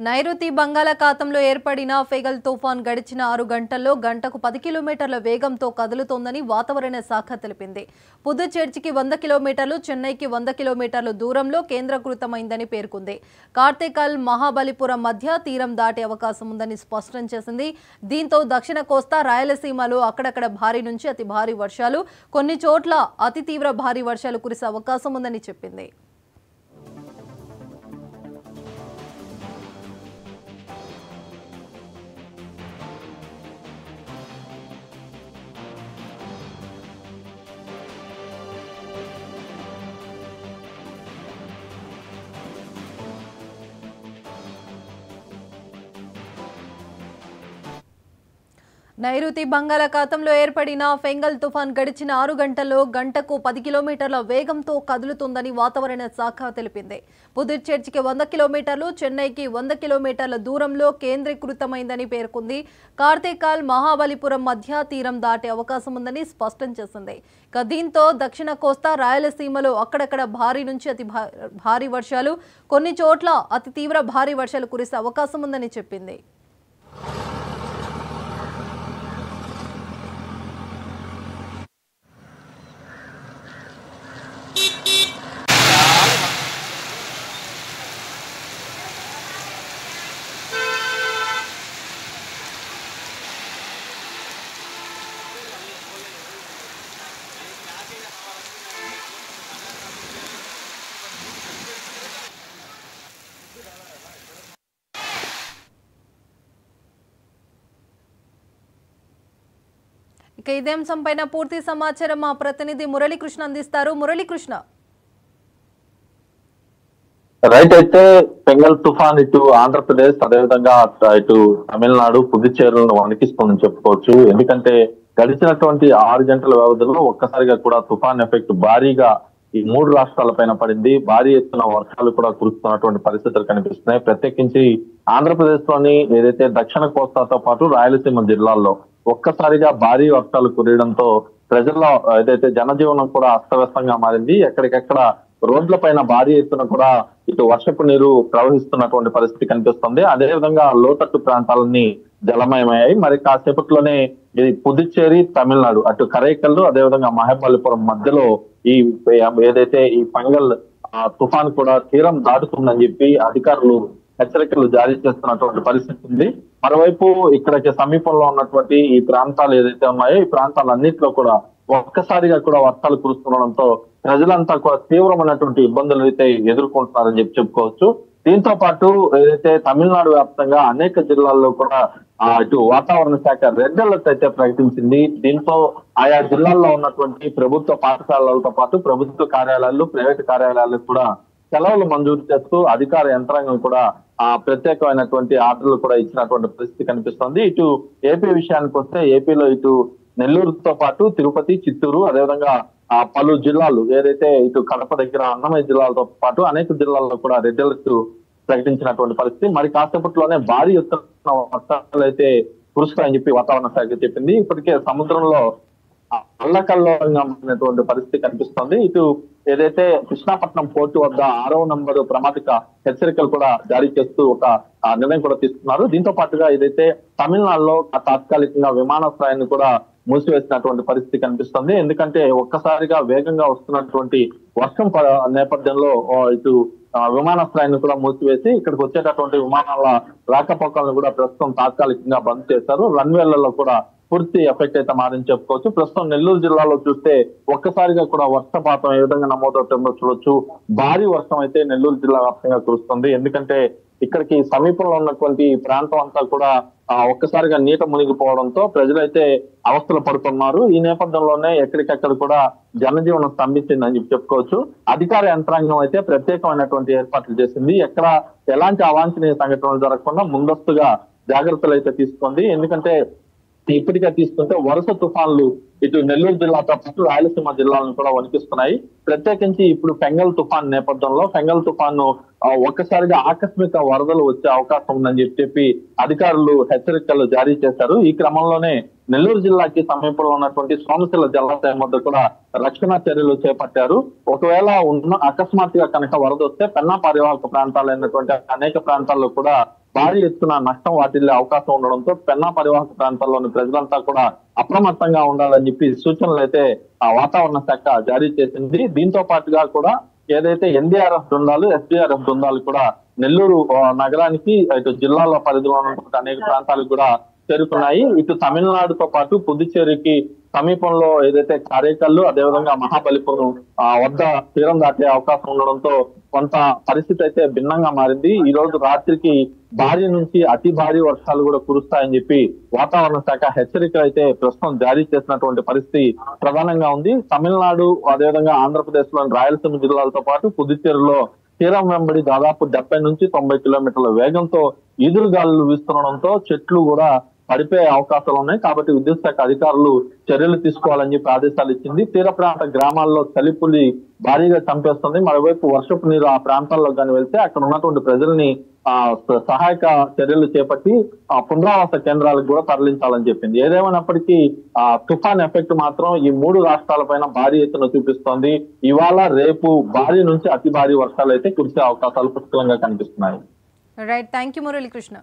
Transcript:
నైరుతి బంగాళాఖాతంలో ఏర్పడిన ఫెగల్ తుఫాన్ గడిచిన 6 గంటల్లో గంటకు 10 కిలోమీటర్ల వేగంతో కదులుతోందని వాతావరణ శాఖ తెలిపింది. పుదుచ్చేరికి 100 కిలోమీటర్లు, చెన్నైకి 100 కిలోమీటర్ల దూరంలో కేంద్రీకృతమైందని పేర్కొంది. కార్తేకల్, మహాబలిపురం మధ్య తీరం దాటే అవకాశం ఉందని స్పష్టం చేసింది. దీంతో దక్షిణ కోస్తా, రాయలసీమలో అక్కడక్కడ భారీ నుంచి అతి భారీ వర్షాలు, కొన్ని చోట్ల అతి తీవ్ర భారీ వర్షాలు కురిసే అవకాశం ఉందని చెప్పింది. నైరుతి బంగాళాఖాతంలో ఏర్పడిన ఫెంగల్ తుఫాన్ గడిచిన 6 గంటల్లో గంటకు 10 కిలోమీటర్ల వేగంతో కదులుతుందని వాతావరణ శాఖ తెలిపింది. పుదుచ్చేరికి 100 కిలోమీటర్లు, చెన్నైకి 100 కిలోమీటర్ల దూరంలో కేంద్రీకృతమైందని పేర్కొంది. కార్తేకాల్, మహాబలిపురం మధ్య తీరం దాటే అవకాశం ఉందని స్పష్టం చేసింది. దీంతో దక్షిణ కోస్తా, రాయలసీమలో అక్కడక్కడ భారీ నుంచి అతి భారీ వర్షాలు, కొన్ని చోట్ల అతి తీవ్ర భారీ వర్షాలు కురిసే అవకాశం ఉందని చెప్పింది. ఇక ఇదే అంశంపైన పూర్తి సమాచారం మా ప్రతినిధి మురళీకృష్ణ అందిస్తారు. మురళీకృష్ణ, రైట్. అయితే ఫెంగల్ తుఫాన్ ఇటు ఆంధ్రప్రదేశ్, అదేవిధంగా ఇటు తమిళనాడు, పుదుచ్చేరులను వణికిస్తుందని చెప్పుకోవచ్చు. ఎందుకంటే గడిచినటువంటి 6 గంటల వ్యవధిలో ఒక్కసారిగా కూడా తుఫాన్ ఎఫెక్ట్ భారీగా ఈ 3 రాష్ట్రాల పైన పడింది. భారీ ఎత్తున వర్షాలు కూడా కురుస్తున్నటువంటి పరిస్థితులు కనిపిస్తున్నాయి. ప్రత్యేకించి ఆంధ్రప్రదేశ్ లోని ఏదైతే దక్షిణ కోస్తాతో పాటు రాయలసీమ జిల్లాల్లో ఒక్కసారిగా భారీ వర్షాలు కురియడంతో ప్రజల్లో ఏదైతే జనజీవనం కూడా అస్తవ్యస్తంగా మారింది. ఎక్కడికెక్కడ రోడ్ల పైన భారీ ఎత్తున కూడా ఇటు వర్షపు నీరు ప్రవహిస్తున్నటువంటి పరిస్థితి కనిపిస్తుంది. అదేవిధంగా లోతట్టు ప్రాంతాలన్నీ జలమయమయ్యాయి. మరి కాసేపట్లోనే ఇది పుదుచ్చేరి, తమిళనాడు అటు కరైకల్లు, అదేవిధంగా మహాబలిపురం మధ్యలో ఈ ఏదైతే ఈ ఫెంగల్ తుఫాన్ కూడా తీరం దాటుతుందని చెప్పి అధికారులు హెచ్చరికలు జారీ చేస్తున్నటువంటి పరిస్థితి ఉంది. మరోవైపు ఇక్కడికి సమీపంలో ఉన్నటువంటి ఈ ప్రాంతాలు ఏదైతే ఉన్నాయో ఈ ప్రాంతాలన్నింటిలో కూడా ఒక్కసారిగా కూడా వర్షాలు కురుస్తుండడంతో ప్రజలంతా కూడా తీవ్రమైనటువంటి ఇబ్బందులు అయితే ఎదుర్కొంటున్నారని చెప్పుకోవచ్చు. దీంతో పాటు ఏదైతే తమిళనాడు వ్యాప్తంగా అనేక జిల్లాల్లో కూడా ఇటు వాతావరణ శాఖ రెడ్ అలర్ట్ అయితే ప్రకటించింది. దీంతో ఆయా జిల్లాల్లో ఉన్నటువంటి ప్రభుత్వ పాఠశాలలతో పాటు ప్రభుత్వ కార్యాలయాలు, ప్రైవేటు కార్యాలయాలకు కూడా సెలవులు మంజూరు చేస్తూ అధికార యంత్రాంగం కూడా ప్రత్యేకమైనటువంటి ఆర్డర్లు కూడా ఇచ్చినటువంటి పరిస్థితి కనిపిస్తుంది. ఇటు ఏపీ విషయానికి వస్తే ఏపీలో ఇటు నెల్లూరుతో పాటు తిరుపతి, చిత్తూరు, అదేవిధంగా పలు జిల్లాలు ఏదైతే ఇటు కడప దగ్గర అన్నమయ్య జిల్లాలతో పాటు అనేక జిల్లాల్లో కూడా రెడ్ అలర్ట్ ప్రకటించినటువంటి పరిస్థితి. మరి కాసేపట్లోనే భారీ ఎత్తున వర్షాలు అయితే కురుస్తాయని చెప్పి వాతావరణ శాఖ చెప్పింది. ఇప్పటికే సముద్రంలో అల్లకల్లోలంగా ఉన్నటువంటి పరిస్థితి కనిపిస్తుంది. ఇటు ఏదైతే కృష్ణాపట్నం పోర్టు వద్ద 6వ నంబరు ప్రమాదిక హెచ్చరికలు కూడా జారీ చేస్తూ ఒక నిర్ణయం కూడా తీసుకున్నారు. దీంతో పాటుగా ఏదైతే తమిళనాడులో తాత్కాలికంగా విమానాశ్రయాన్ని కూడా మూసివేసినటువంటి పరిస్థితి కనిపిస్తుంది. ఎందుకంటే ఒక్కసారిగా వేగంగా వస్తున్నటువంటి వర్షం నేపథ్యంలో ఇటు విమానాశ్రయాన్ని కూడా మూసివేసి ఇక్కడికి వచ్చేటటువంటి విమానాల రాకపోకలను కూడా ప్రస్తుతం తాత్కాలికంగా బంద్ చేశారు. రన్వేలలో కూడా పూర్తి ఎఫెక్ట్ అయితే మారని చెప్పుకోవచ్చు. ప్రస్తుతం నెల్లూరు జిల్లాలో చూస్తే ఒక్కసారిగా కూడా వర్షపాతం ఏ విధంగా నమోదవుతుందో చూడొచ్చు. భారీ వర్షం అయితే నెల్లూరు జిల్లా వ్యాప్తంగా కురుస్తుంది. ఎందుకంటే ఇక్కడికి సమీపంలో ఉన్నటువంటి ప్రాంతం అంతా కూడా ఒక్కసారిగా నీట మునిగిపోవడంతో ప్రజలైతే అవస్థలు పడుతున్నారు. ఈ నేపథ్యంలోనే ఎక్కడికక్కడ కూడా జనజీవనం స్తంభించిందని చెప్పుకోవచ్చు. అధికార యంత్రాంగం అయితే ప్రత్యేకమైనటువంటి ఏర్పాట్లు చేసింది. ఎక్కడ ఎలాంటి అవాంఛనీయ సంఘటనలు జరగకుండా ముందస్తుగా జాగ్రత్తలు అయితే తీసుకుంది. ఎందుకంటే ఇప్పటికే తీసుకుంటే వరుస తుఫాన్లు ఇటు నెల్లూరు జిల్లాతో పాటు రాయలసీమ జిల్లాలను కూడా వణికిస్తున్నాయి. ప్రత్యేకించి ఇప్పుడు ఫెంగల్ తుఫాన్ నేపథ్యంలో ఫెంగల్ తుఫాన్ ఒక్కసారిగా ఆకస్మిక వరదలు వచ్చే అవకాశం ఉందని చెప్పి అధికారులు హెచ్చరికలు జారీ చేశారు. ఈ క్రమంలోనే నెల్లూరు జిల్లాకి సమీపంలో ఉన్నటువంటి సోమశిల జలాశయం వద్ద కూడా రక్షణ చర్యలు చేపట్టారు. ఒకవేళ అకస్మాత్తుగా కనుక వరద వస్తే పెన్నా పరివాహక ప్రాంతాలైనటువంటి అనేక ప్రాంతాల్లో కూడా భారీ ఎత్తున నష్టం వాటిల్లే అవకాశం ఉండడంతో పెన్నా పరివాహక ప్రాంతాల్లోని ప్రజలంతా కూడా అప్రమత్తంగా ఉండాలని చెప్పి సూచనలు అయితే ఆ వాతావరణ శాఖ జారీ చేసింది. దీంతో పాటుగా కూడా ఏదైతే ఎన్డీఆర్ఎఫ్ బృందాలు, ఎస్డీఆర్ఎఫ్ బృందాలు కూడా నెల్లూరు నగరానికి ఇటు జిల్లాల పరిధిలో ఉన్నటువంటి అనేక ప్రాంతాలకు కూడా చేరుకున్నాయి. ఇటు తమిళనాడుతో పాటు పుదుచ్చేరికి సమీపంలో ఏదైతే కారైకల్లు, అదేవిధంగా మహాబలిపురం వద్ద తీరం దాటే అవకాశం ఉండడంతో కొంత పరిస్థితి అయితే భిన్నంగా మారింది. ఈ రోజు రాత్రికి భారీ నుంచి అతి భారీ వర్షాలు కూడా కురుస్తాయని చెప్పి వాతావరణ శాఖ హెచ్చరికలు అయితే ప్రస్తుతం జారీ చేసినటువంటి పరిస్థితి ప్రధానంగా ఉంది. తమిళనాడు, అదేవిధంగా ఆంధ్రప్రదేశ్ లోని రాయలసీమ జిల్లాలతో పాటు పుదుచ్చేరిలో తీరం వెంబడి దాదాపు 70 నుంచి 90 కిలోమీటర్ల వేగంతో ఈదురుగాలులు వీస్తుండడంతో చెట్లు కూడా పడిపోయే అవకాశాలు ఉన్నాయి. కాబట్టి విద్యుత్ శాఖ అధికారులు చర్యలు తీసుకోవాలని చెప్పి ఆదేశాలు ఇచ్చింది. తీర ప్రాంత గ్రామాల్లో చలిపులి భారీగా చంపేస్తుంది. మరోవైపు వర్షపు నీరు ఆ ప్రాంతాల్లో కానీ వెళ్తే అక్కడ ఉన్నటువంటి ప్రజల్ని సహాయక చర్యలు చేపట్టి పునరావాస కేంద్రాలకు కూడా తరలించాలని చెప్పింది. ఏదేమైనప్పటికీ తుఫాన్ ఎఫెక్ట్ మాత్రం ఈ 3 రాష్ట్రాలపైన భారీ ఎత్తున చూపిస్తోంది. ఇవాళ రేపు భారీ నుంచి అతి భారీ వర్షాలు అయితే కురిసే అవకాశాలు పుష్కలంగా కనిపిస్తున్నాయి. Right, thank you Muralikrishna.